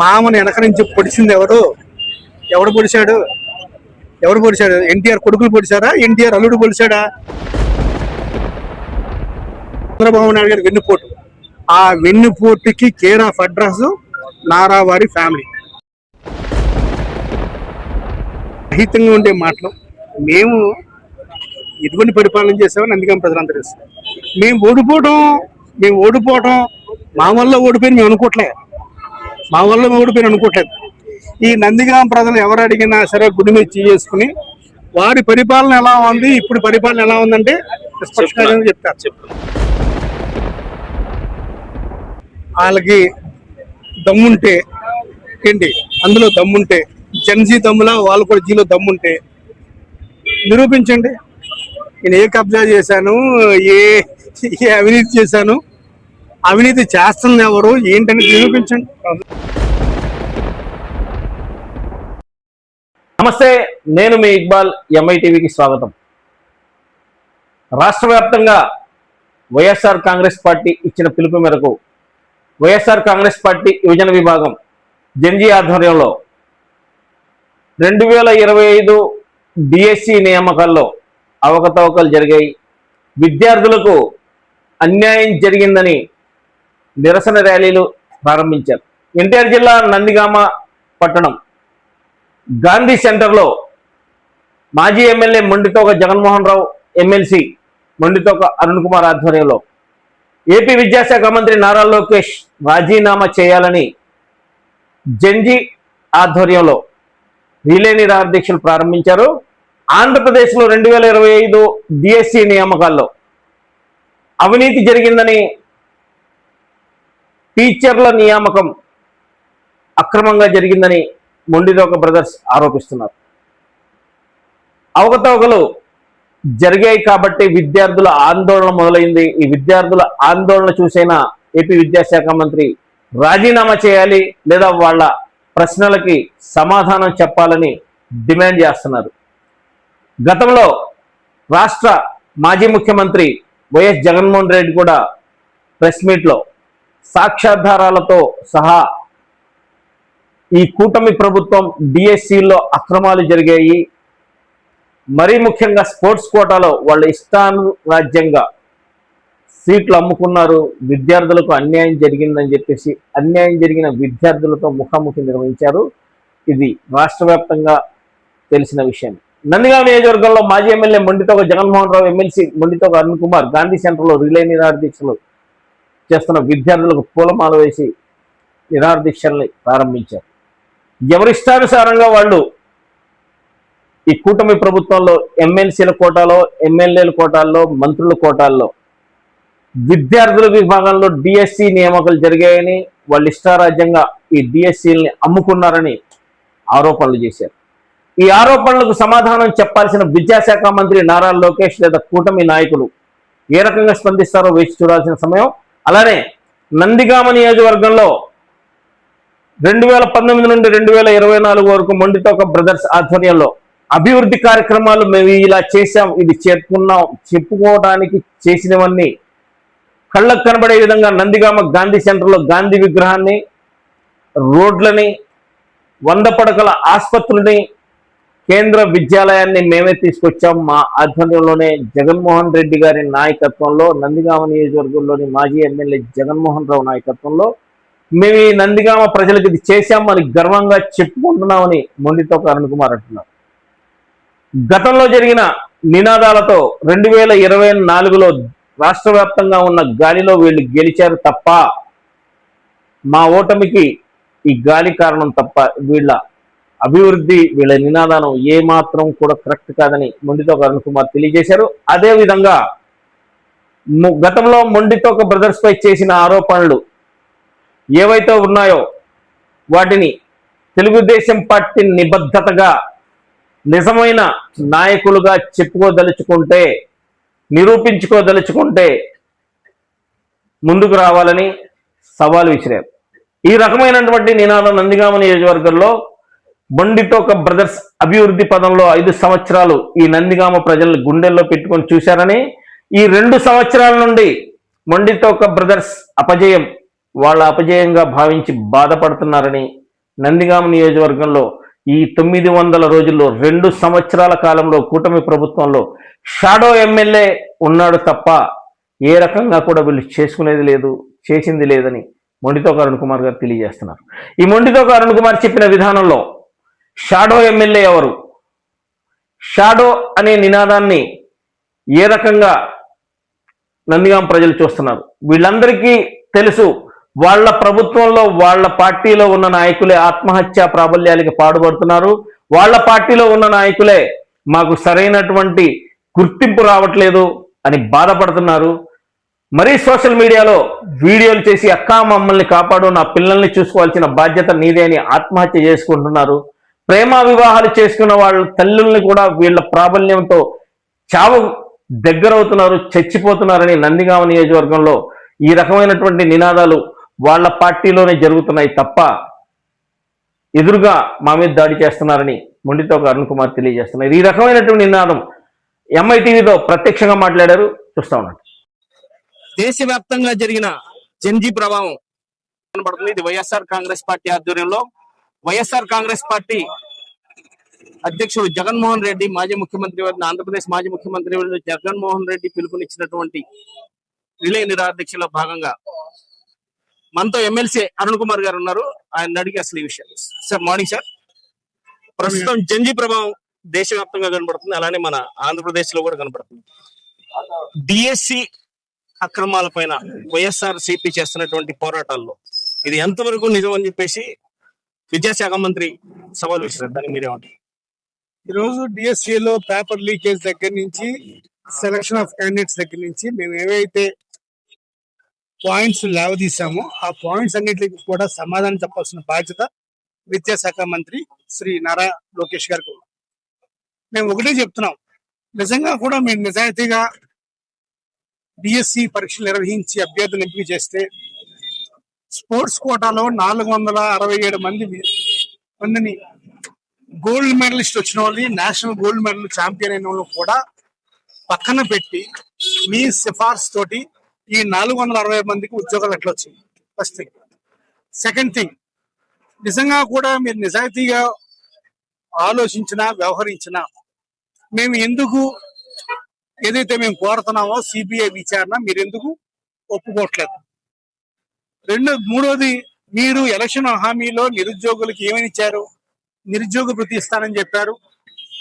మామని వెనక నుంచి పొడిచింది ఎవరు? ఎవడు పొడిచాడు? ఎవరు పొడిచాడు? ఎన్టీఆర్ కొడుకులు పొడిచారా? ఎన్టీఆర్ అల్లుడు పొడిచాడా? చంద్రబాబు నాయుడు గారి వెన్నుపోటు. ఆ వెన్నుపోటుకి care of address Naravari family. రహితంగా ఉండే మాటలు. మేము ఎటువంటి పరిపాలన చేసామని అందుకని ప్రజలందరూ తెలుసు. మేము ఓడిపోవటం మా వల్ల ఓడిపోయి మేము అనుకోవట్లేదు. ఈ నందిగామ ప్రజలు ఎవరు అడిగినా సరే గుడి మీద చేసుకుని వారి పరిపాలన ఎలా ఉంది, ఇప్పుడు పరిపాలన ఎలా ఉందంటే స్పష్టంగా చెప్తారు. వాళ్ళకి దమ్ముంటే ఏంటి, అందులో దమ్ముంటే జన్జీ దమ్ములా వాళ్ళు కూడా జీలో దమ్ముంటే నిరూపించండి. నేను ఏ కబ్జా చేశాను, ఏ అవినీతి చేశాను, అవినీతి చేస్తుంది ఎవరు ఏంటని నిరూపించండి. నమస్తే, నేను మీ ఇక్బాల్. ఎంఐటీవీకి స్వాగతం. రాష్ట్ర వ్యాప్తంగా వైఎస్ఆర్ కాంగ్రెస్ పార్టీ ఇచ్చిన పిలుపు మేరకు వైఎస్ఆర్ కాంగ్రెస్ పార్టీ యువజన విభాగం జెన్జీ ఆధ్వర్యంలో 2025 డిఎస్సి నియామకాల్లో అవకతవకలు జరిగాయి, విద్యార్థులకు అన్యాయం జరిగిందని నిరసన ర్యాలీలు ప్రారంభించారు. ఎన్టీఆర్ జిల్లా నందిగామ పట్టణం గాంధీ సెంటర్లో మాజీ ఎమ్మెల్యే మొండితోక జగన్మోహన్ రావు, ఎమ్మెల్సీ మొండితోక అరుణ్ కుమార్ ఆధ్వర్యంలో ఏపీ విద్యాశాఖ మంత్రి నారా లోకేష్ రాజీనామా చేయాలని జెన్జీ ఆధ్వర్యంలో రిలే నిరాహార దీక్షలు ప్రారంభించారు. ఆంధ్రప్రదేశ్లో 2025 డిఎస్సి నియామకాల్లో అవినీతి జరిగిందని, టీచర్ల నియామకం అక్రమంగా జరిగిందని మొండితోక బ్రదర్స్ ఆరోపిస్తున్నారు. అవకతవకలు జరిగాయి కాబట్టి విద్యార్థుల ఆందోళన మొదలైంది. ఈ విద్యార్థుల ఆందోళన చూసైనా ఏపీ విద్యాశాఖ మంత్రి రాజీనామా చేయాలి లేదా వాళ్ళ ప్రశ్నలకి సమాధానం చెప్పాలని డిమాండ్ చేస్తున్నారు. గతంలో రాష్ట్ర మాజీ ముఖ్యమంత్రి వైఎస్ జగన్మోహన్ రెడ్డి కూడా ప్రెస్ మీట్లో సాక్ష్యాధారాలతో సహా ఈ కూటమి ప్రభుత్వం డిఎస్సిలో అక్రమాలు జరిగాయి, మరీ ముఖ్యంగా స్పోర్ట్స్ కోటాలో వాళ్ళ ఇష్టానురాజ్యంగా సీట్లు అమ్ముకున్నారు, విద్యార్థులకు అన్యాయం జరిగిందని చెప్పేసి అన్యాయం జరిగిన విద్యార్థులతో ముఖాముఖి నిర్వహించారు. ఇది రాష్ట్ర వ్యాప్తంగా తెలిసిన విషయం. నందిగామ నియోజకవర్గంలో మాజీ ఎమ్మెల్యే మొండితోక జగన్మోహన్ రావు, ఎమ్మెల్సీ మొండితోక అరుణ్ కుమార్ గాంధీ సెంటర్లో రిలే నిరాహార దీక్షలు చేస్తున్న విద్యార్థులకు పూలమాల వేసి నిరాహార దీక్షల్ని ప్రారంభించారు. ఎవరిష్టానుసారంగా వాళ్ళు ఈ కూటమి ప్రభుత్వంలో ఎమ్మెల్సీల కోటాలో, ఎమ్మెల్యేల కోటాల్లో, మంత్రుల కోటాల్లో విద్యార్థుల విభాగంలో డిఎస్సి నియామకాలు జరిగాయని, వాళ్ళు ఇష్టారాజ్యంగా ఈ డిఎస్సీలని అమ్ముకున్నారని ఆరోపణలు చేశారు. ఈ ఆరోపణలకు సమాధానం చెప్పాల్సిన విద్యాశాఖ మంత్రి నారా లోకేష్ లేదా కూటమి నాయకులు ఏ రకంగా స్పందిస్తారో వేచి చూడాల్సిన సమయం. అలానే నందిగామ నియోజకవర్గంలో 2019 నుండి 2024 వరకు మొండితోక బ్రదర్స్ ఆధ్వర్యంలో అభివృద్ధి కార్యక్రమాలు మేము ఇలా చేశాం, ఇది చెప్పుకోవడానికి చేసినవన్నీ కళ్ళకు కనబడే విధంగా నందిగామ గాంధీ సెంటర్లో గాంధీ విగ్రహాన్ని, రోడ్లని, 100 పడకల ఆసుపత్రులని, కేంద్ర విద్యాలయాన్ని మేమే తీసుకొచ్చాం. మా ఆధ్వర్యంలోనే జగన్మోహన్ రెడ్డి గారి నాయకత్వంలో, నందిగామ నియోజకవర్గంలోని మాజీ ఎమ్మెల్యే జగన్మోహన్ రావు నాయకత్వంలో మేము ఈ నందిగామ ప్రజలకు ఇది చేశామని గర్వంగా చెప్పుకుంటున్నామని మొండితోక అరుణ్ కుమార్ అంటున్నారు. గతంలో జరిగిన నినాదాలతో 2024లో రాష్ట్ర వ్యాప్తంగా ఉన్న గాలిలో వీళ్ళు గెలిచారు తప్ప, మా ఓటమికి ఈ గాలి కారణం తప్ప, వీళ్ళ అభివృద్ధి, వీళ్ళ నినాదానం ఏమాత్రం కూడా కరెక్ట్ కాదని మొండితోక అరుణ్ కుమార్ తెలియజేశారు. అదేవిధంగా గతంలో మొండితోక బ్రదర్స్ పై చేసిన ఆరోపణలు ఏవైతే ఉన్నాయో వాటిని తెలుగుదేశం పార్టీ నిబద్ధతగా నిజమైన నాయకులుగా చెప్పుకోదలుచుకుంటే, నిరూపించుకోదలుచుకుంటే ముందుకు రావాలని సవాల్ విసిరారు. ఈ రకమైనటువంటి నినాదం నందిగామ నియోజకవర్గంలో మొండితోక బ్రదర్స్ అభివృద్ధి పదంలో 5 సంవత్సరాలు ఈ నందిగామ ప్రజలను గుండెల్లో పెట్టుకొని చూశారని, ఈ 2 సంవత్సరాల నుండి మొండితోక బ్రదర్స్ అపజయం వాళ్ళ అపజయంగా భావించి బాధపడుతున్నారని నందిగామ నియోజకవర్గంలో ఈ 900 రోజుల్లో 2 సంవత్సరాల కాలంలో కూటమి ప్రభుత్వంలో షాడో ఎమ్మెల్యే ఉన్నాడు తప్ప ఏ రకంగా కూడా వీళ్ళు చేసుకునేది లేదు, చేసింది లేదని మొండితోక అరుణ్ కుమార్ గారు తెలియజేస్తున్నారు. ఈ మొండితోక అరుణ్ కుమార్ చెప్పిన విధానంలో షాడో ఎమ్మెల్యే ఎవరు, షాడో అనే నినాదాన్ని ఏ రకంగా నందిగాం ప్రజలు చూస్తున్నారు? వీళ్ళందరికీ తెలుసు, వాళ్ళ ప్రభుత్వంలో వాళ్ళ పార్టీలో ఉన్న నాయకులే ఆత్మహత్యా ప్రాబల్యాలకి పాడుపడుతున్నారు. వాళ్ళ పార్టీలో ఉన్న నాయకులే మాకు సరైనటువంటి గుర్తింపు రావట్లేదు అని బాధపడుతున్నారు. మరీ సోషల్ మీడియాలో వీడియోలు చేసి అక్కా మమ్మల్ని కాపాడు, నా పిల్లల్ని చూసుకోవాల్సిన బాధ్యత నీదే అని ఆత్మహత్య చేసుకుంటున్నారు. ప్రేమ వివాహాలు చేసుకున్న వాళ్ళ తల్లుల్ని కూడా వీళ్ళ ప్రాబల్యంతో చావు దగ్గరవుతున్నారు, చచ్చిపోతున్నారని నందిగామ నియోజకవర్గంలో ఈ రకమైనటువంటి నినాదాలు వాళ్ళ పార్టీలోనే జరుగుతున్నాయి తప్ప ఎదురుగా మా మీద దాడి చేస్తున్నారని మొండితోక అరుణ్ కుమార్ తెలియజేస్తున్నారు. ఈ రకమైనటువంటి నినాదం ఎంఐటీవీతో ప్రత్యక్షంగా మాట్లాడారు, చూస్తా ఉన్నాడు. దేశవ్యాప్తంగా జరిగిన జన్జీ ప్రభావం కనబడుతుంది. ఇది వైఎస్ఆర్ కాంగ్రెస్ పార్టీ ఆధ్వర్యంలో వైఎస్ఆర్ కాంగ్రెస్ పార్టీ అధ్యక్షుడు జగన్మోహన్ రెడ్డి, మాజీ ముఖ్యమంత్రి ఆంధ్రప్రదేశ్ మాజీ ముఖ్యమంత్రి జగన్మోహన్ రెడ్డి పిలుపునిచ్చినటువంటి రిలే నిరాధ్యక్షలో భాగంగా మనతో ఎమ్మెల్సీ అరుణ్ కుమార్ గారు ఉన్నారు. ఆయన అడిగి అసలు ఈ విషయం. Sir morning sir. ప్రస్తుతం జన్జీ ప్రభావం దేశవ్యాప్తంగా కనబడుతుంది, అలానే మన ఆంధ్రప్రదేశ్ లో కూడా కనబడుతుంది. డిఎస్సి అక్రమాల పైన వైఎస్ఆర్ సిపి చేస్తున్నటువంటి పోరాటాల్లో ఇది ఎంతవరకు నిజం అని చెప్పేసి విద్యాశాఖ మంత్రి సవాల్ విసిరారు. దానికి మీరేమంటారు? ఈరోజు డిఎస్సిలో పేపర్ లీకేజ్ దగ్గర నుంచి సెలక్షన్ ఆఫ్ క్యాండిడేట్స్ దగ్గర నుంచి మేము ఏవైతే పాయింట్స్ లేవదీసామో ఆ పాయింట్స్ అన్నిటికీ కూడా సమాధానం చెప్పాల్సిన బాధ్యత విద్యాశాఖ మంత్రి శ్రీ నారా లోకేష్ గారికి. మేము ఒకటే చెప్తున్నాం, నిజంగా కూడా మేము నిజాయితీగా డిఎస్సి పరీక్షలు నిర్వహించి అభ్యర్థులు ఎంపిక చేస్తే స్పోర్ట్స్ కోటాలో 467 మందిని గోల్డ్ మెడలిస్ట్ వచ్చిన వాళ్ళని, నేషనల్ గోల్డ్ మెడల్ ఛాంపియన్ అయిన వాళ్ళు కూడా పక్కన పెట్టి మీ సిఫార్సు తోటి ఈ 460 మందికి ఉద్యోగాలు ఎట్లా వచ్చింది? First thing. సెకండ్ థింగ్, నిజంగా కూడా మీరు నిజాయితీగా ఆలోచించినా వ్యవహరించినా మేము ఎందుకు ఏదైతే మేము కోరుతున్నామో సిబిఐ విచారణ మీరు ఎందుకు ఒప్పుకోవట్లేదు? మూడోది, మీరు ఎలక్షన్ హామీలో నిరుద్యోగులకు ఏమని ఇచ్చారు? నిరుద్యోగ వృత్తి ఇస్తానని చెప్పారు,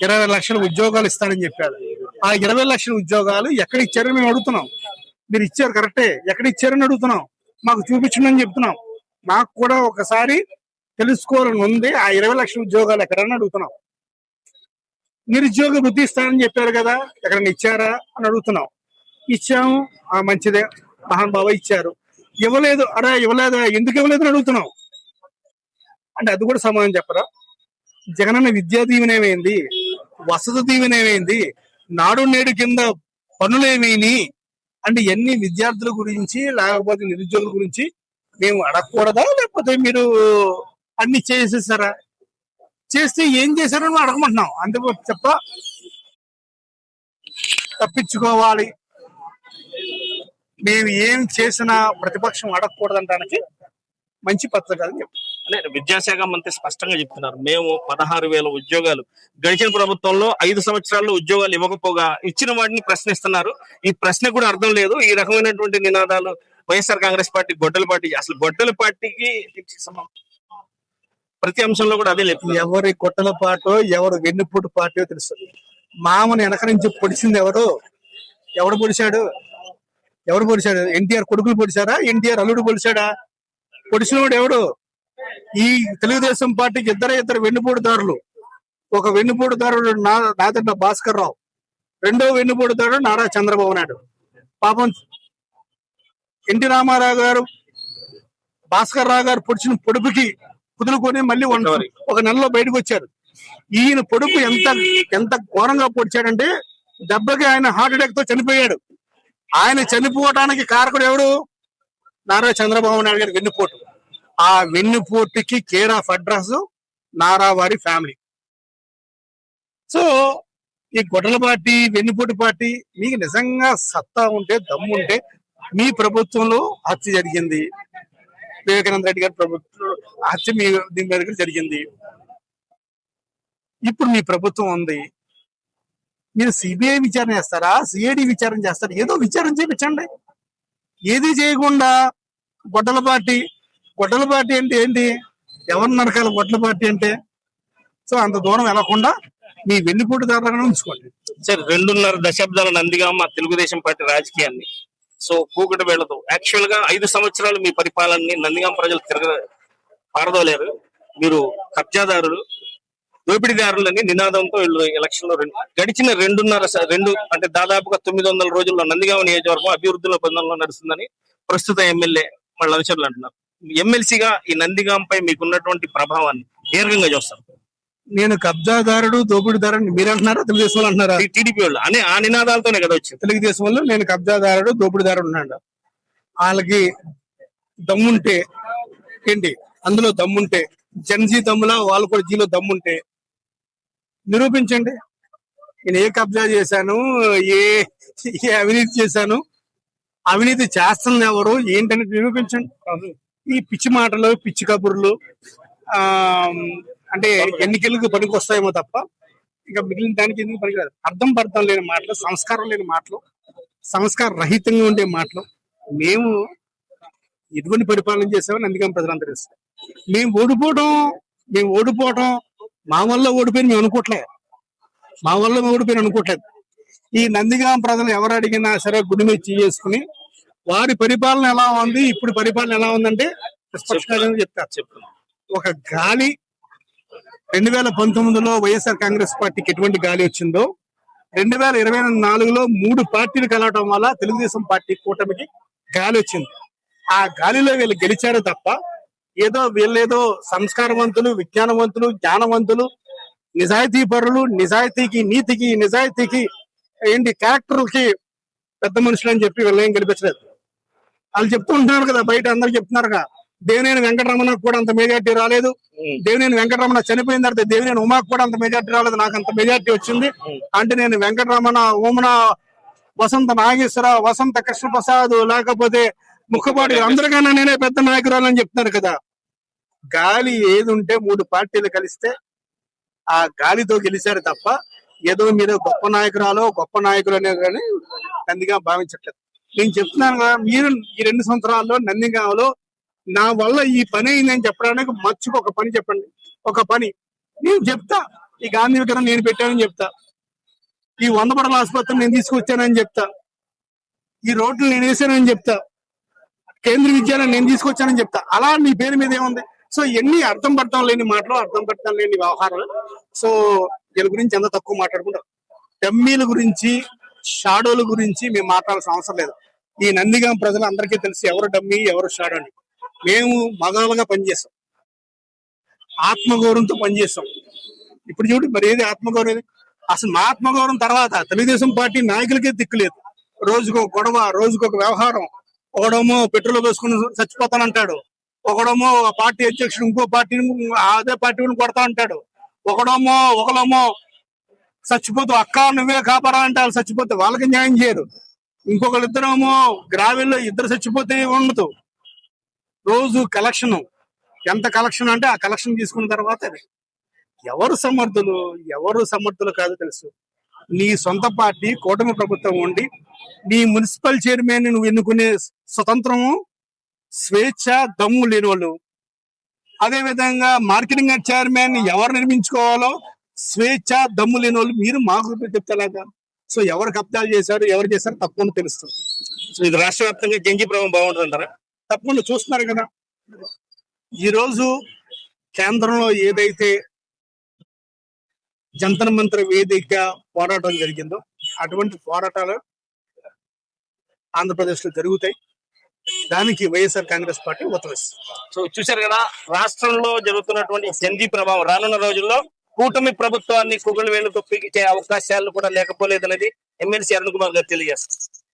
20 లక్షల ఉద్యోగాలు ఇస్తానని చెప్పారు. ఆ 20 లక్షల ఉద్యోగాలు ఎక్కడ ఇచ్చారని మేము అడుగుతున్నాం. మీరు ఇచ్చారు కరెక్టే, ఎక్కడ ఇచ్చారని అడుగుతున్నాం, మాకు చూపించండి చెప్తున్నాం. మాకు కూడా ఒకసారి తెలుసుకోవాలని ఉంది, ఆ 20 లక్షల ఉద్యోగాలు ఎక్కడని అడుగుతున్నాం. నిరుద్యోగ వృత్తి ఇస్తానని చెప్పారు కదా, ఎక్కడన్నా ఇచ్చారా అని అడుగుతున్నాం. ఇచ్చాము, ఆ మంచిదే, మహాన్ బాబా ఇచ్చారు. ఇవ్వలేదు, అరే ఇవ్వలేదు, ఎందుకు ఇవ్వలేదు అని అడుగుతున్నాం. అంటే అది కూడా సమాధానం చెప్పరా? జగనన్న విద్యా దీవెన ఏమైంది? వసతి దీవెన ఏమైంది? నాడు నేడు కింద పనులు ఏమైనాయి? అంటే ఎన్ని విద్యార్థుల గురించి లేకపోతే నిరుద్యోగుల గురించి మేము అడగకూడదా? లేకపోతే మీరు అన్ని చేసేసారా? చేస్తే ఏం చేశారని అడగమంటున్నాం. అందుకు చెప్ప తప్పించుకోవాలి, మేము ఏం చేసినా ప్రతిపక్షం అడగకూడదంటానికి మంచి పద్ధతి కాదని చెప్పారు. అంటే విద్యాశాఖ మంత్రి స్పష్టంగా చెప్తున్నారు, మేము 16,000 ఉద్యోగాలు గడిచిన ప్రభుత్వంలో 5 సంవత్సరాల్లో ఉద్యోగాలు ఇవ్వకపోగా ఇచ్చిన వాటిని ప్రశ్నిస్తున్నారు. ఈ ప్రశ్న కూడా అర్థం లేదు. ఈ రకమైనటువంటి నినాదాలు వైఎస్ఆర్ కాంగ్రెస్ పార్టీ గొడ్డల పార్టీ, అసలు గొడ్డల పార్టీకి ప్రతి అంశంలో కూడా అదే లేదు. ఎవరి గొడ్డల పాటో ఎవరు వెన్నుపోటు పార్టీ తెలుస్తుంది. మామని వెనక నుంచి పొడిచింది ఎవరు? ఎవడు పొడిచాడు? ఎన్టీఆర్ కొడుకులు పొడిచారా? ఎన్టీఆర్ అల్లుడు పొడిచాడా? పొడిచినవాడు ఎవడు? ఈ తెలుగుదేశం పార్టీకి ఇద్దరు వెన్నుపోటుదారులు. ఒక వెన్నుపోటుదారుడు నాదండ భాస్కర్ రావు, రెండో వెన్నుపోటుదారుడు నారా చంద్రబాబు నాయుడు. పాపం ఎన్టీ రామారావు గారు భాస్కర్ రావు గారు పొడిచిన పొడుపుకి కుదులుకొని మళ్ళీ ఒక నెలలో బయటకు వచ్చారు. ఈయన పొడుపు ఎంత ఘోరంగా పొడిచాడంటే దెబ్బకి ఆయన హార్ట్ అటాక్ తో చనిపోయాడు. ఆయన చనిపోవడానికి కారకుడు ఎవడు? నారా చంద్రబాబు నాయుడు గారి వెన్నుపోటు. ఆ వెన్నుపోటుకి కేర్ ఆఫ్ అడ్రస్ నారా వారి ఫ్యామిలీ. సో ఈ గొడ్డల పార్టీ, వెన్నుపోటు పార్టీ, మీకు నిజంగా సత్తా ఉంటే, దమ్ము ఉంటే, మీ ప్రభుత్వంలో హత్య జరిగింది, వివేకానంద రెడ్డి గారి ప్రభుత్వం హత్య మీ దీని మీద జరిగింది. ఇప్పుడు మీ ప్రభుత్వం ఉంది, మీరు సిబిఐ విచారణ చేస్తారా, సిఐడి విచారణ చేస్తారా? ఏదో విచారణ చేయించండి. ఏది చేయకుండా గొడ్డల పార్టీ అంటే ఏంటి? ఎవరు నరకాలి గొడ్డల పార్టీ అంటే? సో అంత దూరం వెళ్లకుండా మీ వెన్నుపోటుదారులను ఉంచుకోండి. సరే, 2.5 దశాబ్దాల నందిగామ తెలుగుదేశం పార్టీ రాజకీయాన్ని సో కూకటి వేళ్లతో యాక్చువల్ గా 5 సంవత్సరాలు మీ పరిపాలనని నందిగామ ప్రజలు పారదోలేరు. మీరు కబ్జాదారులు, దోపిడీదారులని నినాదంతో వీళ్ళు ఎలక్షన్ లో గడిచిన 2 అంటే దాదాపుగా 900 రోజుల్లో నందిగామ నియోజకవర్గం అభివృద్ధిలో పొందంలో నడుస్తుందని ప్రస్తుత ఎమ్మెల్యే వాళ్ళ అనుచరులు అంటున్నారు. ఎమ్మెల్సీగా ఈ నందిగాంపై మీకున్నటువంటి ప్రభావాన్ని ఏ రకంగా చూస్తారు? నేను కబ్జాదారుడు, దోపిడీదారుడు మీరు అంటున్నారా, తెలుగుదేశం వాళ్ళు అంటున్నారా? టీడీపీ వాళ్ళు అనే ఆ నినాదాలతోనే కదా వచ్చింది. తెలుగుదేశం వాళ్ళు నేను కబ్జాదారుడు, దోపిడీదారుడు ఉన్నాడు. వాళ్ళకి దమ్ముంటే ఏంటి, అందులో దమ్ముంటే జన్జీ దమ్ములా వాళ్ళు కూడా జీలో దమ్ముంటే నిరూపించండి. నేను ఏ కబ్జా చేశాను, ఏ అవినీతి చేశాను, అవినీతి చేస్తుంది ఎవరు ఏంటని నిరూపించండి. ఈ పిచ్చి మాటలు, పిచ్చి కబుర్లు అంటే ఎన్నికలకు పనికి వస్తాయేమో తప్ప ఇంకా మిగిలిన దానికి ఎందుకు పనికిరాదు. అర్థం లేని మాటలు, సంస్కారం లేని మాటలు, సంస్కార రహితంగా ఉండే మాటలు. మేము ఎటువంటి పరిపాలన చేసామని నందిగామ ప్రజలందరూ తెలుస్తారు. మేము ఓడిపోవటం మా వల్ల ఓడిపోయిన మేము అనుకోవట్లేదు. ఈ నందిగామ ప్రజలు ఎవరు అడిగినా సరే గుడి మీద చేసుకుని వారి పరిపాలన ఎలా ఉంది, ఇప్పుడు పరిపాలన ఎలా ఉందంటే స్పష్టంగా చెప్తారు. ఒక గాలి 2019లో వైఎస్ఆర్ కాంగ్రెస్ పార్టీకి ఎటువంటి గాలి వచ్చిందో 2024లో 3 పార్టీలు కలవటం వల్ల తెలుగుదేశం పార్టీ కూటమికి గాలి వచ్చింది. ఆ గాలిలో వీళ్ళు గెలిచారు తప్ప వీళ్ళేదో సంస్కారవంతులు, విజ్ఞానవంతులు, జ్ఞానవంతులు, నిజాయితీ పరులు, నిజాయితీకి క్యారెక్టర్కి పెద్ద మనుషులు అని చెప్పి వీళ్ళేం గెలిపించలేదు. వాళ్ళు చెప్తూ ఉంటున్నారు కదా, బయట అందరు చెప్తున్నారుగా, దేవినేని వెంకటరమణకు కూడా అంత మెజార్టీ రాలేదు, దేవినేని వెంకటరమణ చనిపోయిన తర్వాత దేవినేని ఉమాకు కూడా అంత మెజార్టీ రాలేదు, నాకు అంత మెజార్టీ వచ్చింది అంటే నేను వెంకటరమణ, ఉమన, వసంత నాగేశ్వర, వసంత కృష్ణప్రసాద్, లేకపోతే ముఖపాటి అందరికన్నా నేనే పెద్ద నాయకురాలు అని చెప్తున్నారు కదా. గాలి ఏది ఉంటే 3 పార్టీలు కలిస్తే ఆ గాలితో గెలిచారు తప్ప ఏదో మీరు గొప్ప నాయకులు అనేది కానీ నందిగామ భావించట్లేదు. నేను చెప్తున్నాను కదా, మీరు ఈ 2 సంవత్సరాల్లో నందిగామలో నా వల్ల ఈ పని అయిందని చెప్పడానికి మర్చిపో ఒక పని చెప్పండి. ఒక పని నేను చెప్తా. ఈ గాంధీ విగ్రహం నేను పెట్టానని చెప్తా, ఈ 100 పడల ఆసుపత్రిని నేను తీసుకొచ్చానని చెప్తా, ఈ రోడ్లు నేను వేసానని చెప్తా, కేంద్ర విద్యాలయం నేను తీసుకొచ్చానని చెప్తా. అలా నీ పేరు మీద ఏముంది? సో ఎన్ని అర్థం లేని మాటలు, అర్థం లేని వ్యవహారాలు. సో వీళ్ళ గురించి ఎంత తక్కువ మాట్లాడుకుంటారు. డమ్మీల గురించి, షాడోల గురించి మేము మాట్లాడాల్సిన అవసరం లేదు. ఈ నందిగామ ప్రజలు అందరికీ తెలిసి ఎవరు డమ్మీ, ఎవరు షాడో అని. మేము మగాలుగా పనిచేస్తాం, ఆత్మగౌరవంతో పనిచేస్తాం. ఇప్పుడు చూడు, మరి ఏది ఆత్మగౌరవం? అసలు మా ఆత్మగౌరవం తర్వాత తెలుగుదేశం పార్టీ నాయకులకే దిక్కులేదు. రోజుకో గొడవ, రోజుకొక వ్యవహారం. ఒకడేమో పెట్రోల్ వేసుకుని చచ్చిపోతానంటాడు, ఒకడేమో పార్టీ అధ్యక్షుడు ఇంకో పార్టీని అదే పార్టీని కొడతా అంటాడు, ఒకళ్ళేమో చచ్చిపోతూ అక్క నువ్వే కాపారా అంటే వాళ్ళు చచ్చిపోతే వాళ్ళకి న్యాయం చేయరు. ఇద్దరేమో గ్రావెల్లో ఇద్దరు చచ్చిపోతే ఉండదు. రోజు కలెక్షన్, ఎంత కలెక్షన్ అంటే ఆ కలెక్షన్ తీసుకున్న తర్వాత ఎవరు సమర్థులు కాదో తెలుసు. నీ సొంత పార్టీ కూటమి ప్రభుత్వం ఉండి నీ మున్సిపల్ చైర్మన్ నువ్వు ఎన్నుకునే స్వతంత్రము, స్వేచ్ఛ, దమ్ము లేని వాళ్ళు, అదే విధంగా మార్కెటింగ్ చైర్మన్ ఎవరు నిర్మించుకోవాలో స్వేచ్ఛ, దమ్ము లేని వాళ్ళు మీరు మాకు చెప్తేలాగా. సో ఎవరు కబ్జాలు చేశారు, ఎవరు చేశారు తప్పకుండా తెలుస్తుంది. సో ఇది రాష్ట్ర వ్యాప్తంగా జంజీ ప్రభావం బాగుంటుందంటారా? తప్పకుండా చూస్తున్నారు కదా. ఈరోజు కేంద్రంలో ఏదైతే జంతర్ మంతర్ వేదిక పోరాటం జరిగిందో అటువంటి పోరాటాలు ఆంధ్రప్రదేశ్ లో జరుగుతాయి. దానికి వైఎస్ఆర్ కాంగ్రెస్ పార్టీ ఉత్తరిస్తుంది. సో చూశారు కదా, రాష్ట్రంలో జరుగుతున్నటువంటి జంజీ ప్రభావం రానున్న రోజుల్లో కూటమి ప్రభుత్వాన్ని కుగలు వేలు తొప్పిచ్చే అవకాశాలు కూడా లేకపోలేదనేది ఎమ్మెల్సీ అరుణ్ కుమార్ గారు తెలియజేస్తారు.